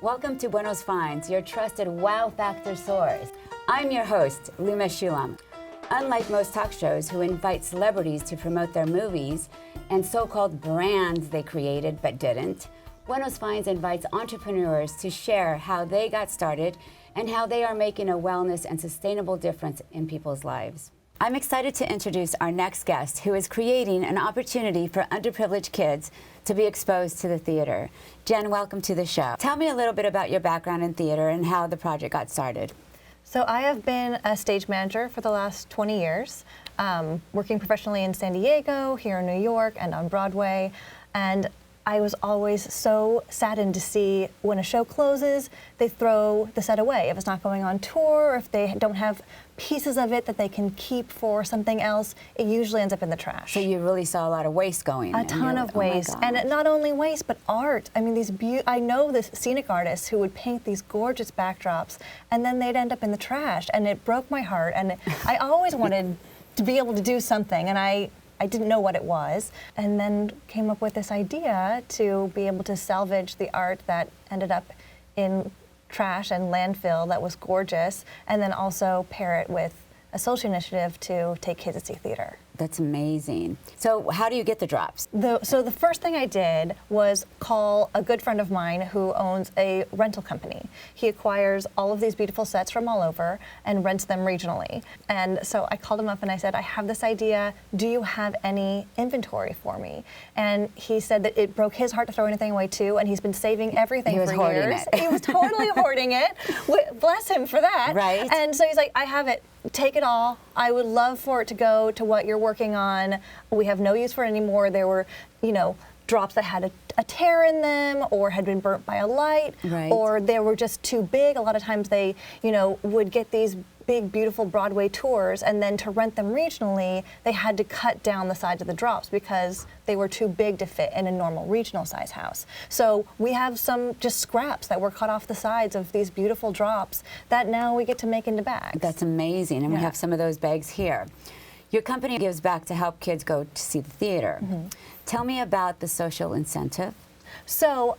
Welcome to Buenos Finds, your trusted wow factor source. I'm your host, LuMESHtvPlease. Unlike most talk shows who invite celebrities to promote their movies and so-called brands they created but didn't, Buenos Finds invites entrepreneurs to share how they got started and how they are making a wellness and sustainable difference in people's lives. I'm excited to introduce our next guest, who is creating an opportunity for underprivileged kids to be exposed to the theater. Jen, welcome to the show. Tell me a little bit about your background in theater and how the project got started. So I have been a stage manager for the last 20 years, working professionally in San Diego, here in New York, and on Broadway. And I was always so saddened to see when a show closes, they throw the set away. If it's not going on tour, or if they don't have pieces of it that they can keep for something else, it usually ends up in the trash. So you really saw a lot of waste going. A ton of waste, and not only waste, but art. I mean, I know this scenic artists who would paint these gorgeous backdrops, and then they'd end up in the trash, and it broke my heart. And I always wanted to be able to do something, and I didn't know what it was, and then came up with this idea to be able to salvage the art that ended up in trash and landfill that was gorgeous, and then also pair it with a social initiative to take kids to see theater. That's amazing. So how do you get the drops? So the first thing I did was call a good friend of mine who owns a rental company. He acquires all of these beautiful sets from all over and rents them regionally. And so I called him up and I said, I have this idea. Do you have any inventory for me? And he said that it broke his heart to throw anything away too, and he's been saving everything for years. He was hoarding it. He was totally hoarding it. Bless him for that. Right. And so he's like, I have it. Take it all. I would love for it to go to what you're working on. We have no use for it anymore. There were, drops that had a tear in them or had been burnt by a light, right. Or they were just too big. A lot of times they, would get these big, beautiful Broadway tours, and then to rent them regionally, they had to cut down the size of the drops because they were too big to fit in a normal regional size house. So we have some just scraps that were cut off the sides of these beautiful drops that now we get to make into bags. That's amazing, and we have some of those bags here. Your company gives back to help kids go to see the theater. Mm-hmm. Tell me about the social incentive. So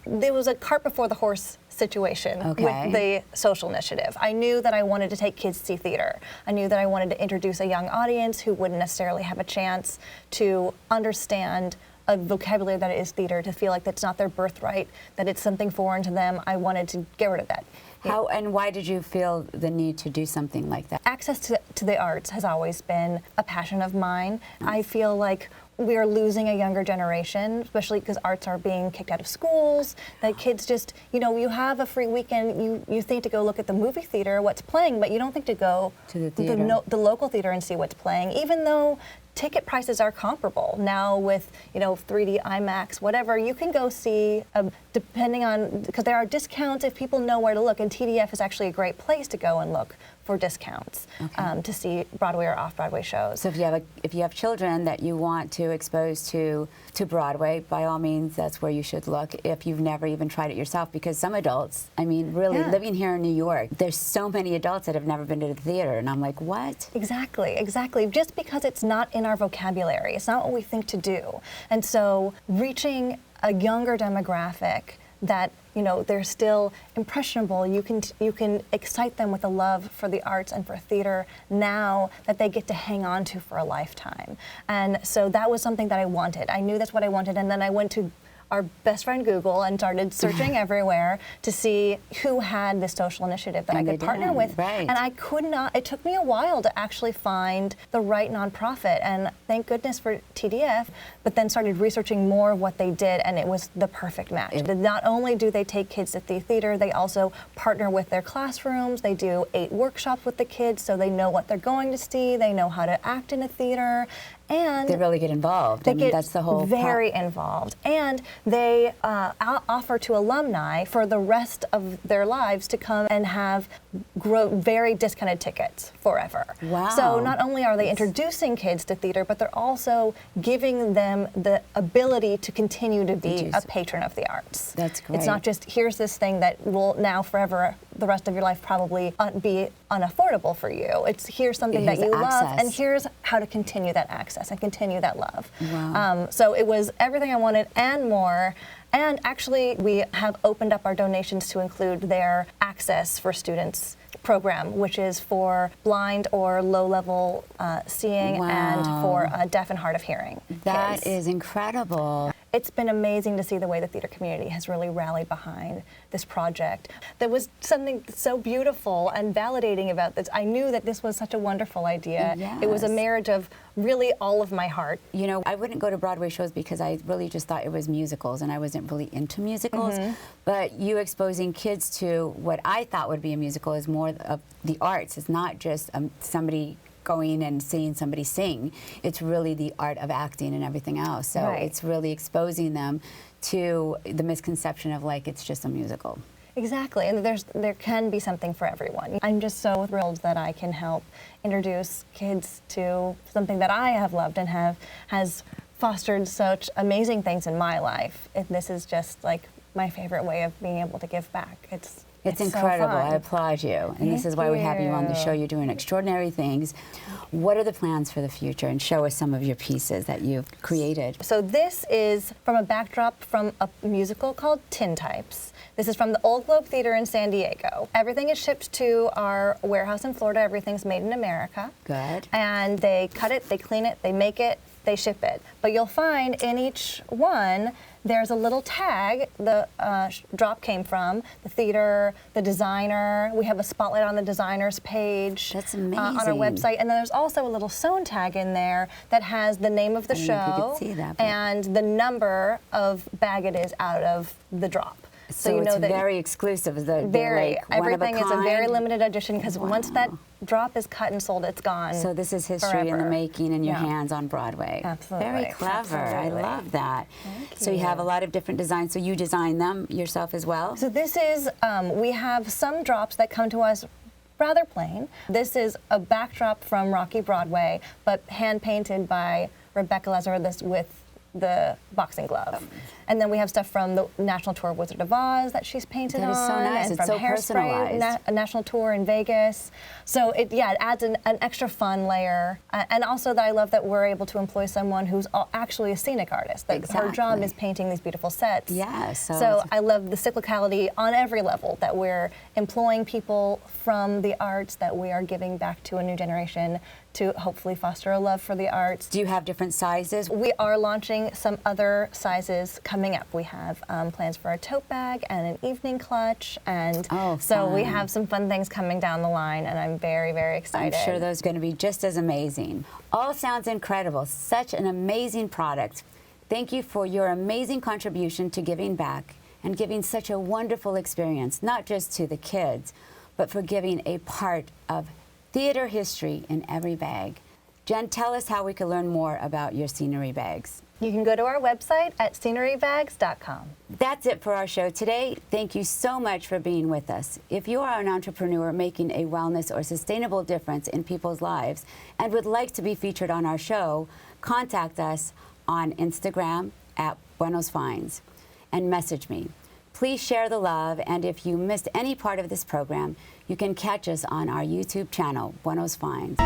there was a cart before the horse situation with the social initiative. I knew that I wanted to take kids to see theater. I knew that I wanted to introduce a young audience who wouldn't necessarily have a chance to understand a vocabulary that is theater, to feel like that's not their birthright, that it's something foreign to them. I wanted to get rid of that. How and why did you feel the need to do something like that? Access to the arts has always been a passion of mine. I feel like we are losing a younger generation, especially because arts are being kicked out of schools, that kids just, you have a free weekend, you think to go look at the movie theater, what's playing, but you don't think to go to the theater, the local theater and see what's playing, even though ticket prices are comparable. Now with, 3D, IMAX, whatever, you can go see, depending on, because there are discounts if people know where to look, and TDF is actually a great place to go and look for discounts to see Broadway or off-Broadway shows. So if you have children that you want to expose to Broadway, by all means, that's where you should look if you've never even tried it yourself, because some adults, living here in New York, there's so many adults that have never been to the theater, and I'm like, what? Exactly. Just because it's not in our vocabulary, it's not what we think to do. And so reaching a younger demographic that they're still impressionable. You can excite them with a love for the arts and for theater now that they get to hang on to for a lifetime. And so that was something that I wanted. I knew that's what I wanted, and then I went to our best friend Google and started searching everywhere to see who had this social initiative that I could partner with. Right. And I could not, it took me a while to actually find the right nonprofit, and thank goodness for TDF, but then started researching more of what they did, and it was the perfect match. Not only do they take kids to the theater, they also partner with their classrooms. They do 8 workshops with the kids so they know what they're going to see, they know how to act in a theater, and they really get involved. That's the whole very involved. And they offer to alumni for the rest of their lives to come and have very discounted tickets forever. Wow. So not only are they introducing kids to theater, but they're also giving them the ability to continue to be a patron of the arts. That's great. It's not just, here's this thing that will now forever, the rest of your life probably be unaffordable for you. It's here's something that you love, and here's how to continue that access and continue that love. Wow. So it was everything I wanted and more. And actually, we have opened up our donations to include their Access for Students program, which is for blind or low-level seeing and for deaf and hard of hearing That kids. is incredible. It's been amazing to see the way the theater community has really rallied behind this project. There was something so beautiful and validating about this. I knew that this was such a wonderful idea. It was a Yes. marriage of really all of my heart. You know, I wouldn't go to Broadway shows because I really just thought it was musicals, and I wasn't really into musicals. But you exposing kids to what I thought would be a musical is more of the arts. It's not just somebody going and seeing somebody sing. It's really the art of acting and everything else. So it's really exposing them to the misconception of like it's just a musical. Exactly, and there can be something for everyone. I'm just so thrilled that I can help introduce kids to something that I have loved and has fostered such amazing things in my life. And this is just like my favorite way of being able to give back. It's incredible. So I fun. applaud you. And this is why we have you on the show. You're doing extraordinary things. What are the plans for the future? And show us some of your pieces that you've created. So this is from a backdrop from a musical called Tin Types. This is from the Old Globe Theater in San Diego. Everything is shipped to our warehouse in Florida. Everything's made in America. Good. And they cut it, they clean it, they make it, they ship it. But you'll find in each one, there's a little tag the drop came from, the theater, the designer. We have a spotlight on the designer's page. That's amazing. On our website. And then there's also a little sewn tag in there that has the name of the I don't know if you show could see that, but- and the number of bag it is out of the drop. So you know it's that very exclusive. They're very, like one of a everything is a very kind. limited edition because once that drop is cut and sold, it's gone. So this is history in the forever. making in your Yeah. hands on Broadway. Absolutely. Very clever. Absolutely. I love that. Thank So you have a you. lot of different designs. So you design them yourself as well? So this is, we have some drops that come to us rather plain. This is a backdrop from Rocky Broadway, but hand painted by Rebecca Lazarus with the boxing glove. And then we have stuff from the National Tour of Wizard of Oz that she's painted That is on. so nice. And It's from so Hairspray, personalized. a national tour in Vegas. So it adds an extra fun layer. And also that I love that we're able to employ someone who's actually a scenic artist. That her job Exactly. is painting these beautiful sets. Yes. So I love the cyclicality on every level, that we're employing people from the arts, that we are giving back to a new generation to hopefully foster a love for the arts. do you have different sizes? We are launching some other sizes coming up. We have plans for a tote bag and an evening clutch, and so we fun. have some fun things coming down the line, and I'm very, very excited. I'm sure those are going to be just as amazing. All sounds incredible. Such an amazing product. Thank you for your amazing contribution to giving back and giving such a wonderful experience, not just to the kids, but for giving a part of theater history in every bag. Jen, tell us how we can learn more about your scenery bags. You can go to our website at scenerybags.com. That's it for our show today. Thank you so much for being with us. If you are an entrepreneur making a wellness or sustainable difference in people's lives and would like to be featured on our show, contact us on Instagram at Buenos Finds and message me. Please share the love, and if you missed any part of this program, you can catch us on our YouTube channel, Buenos Finds.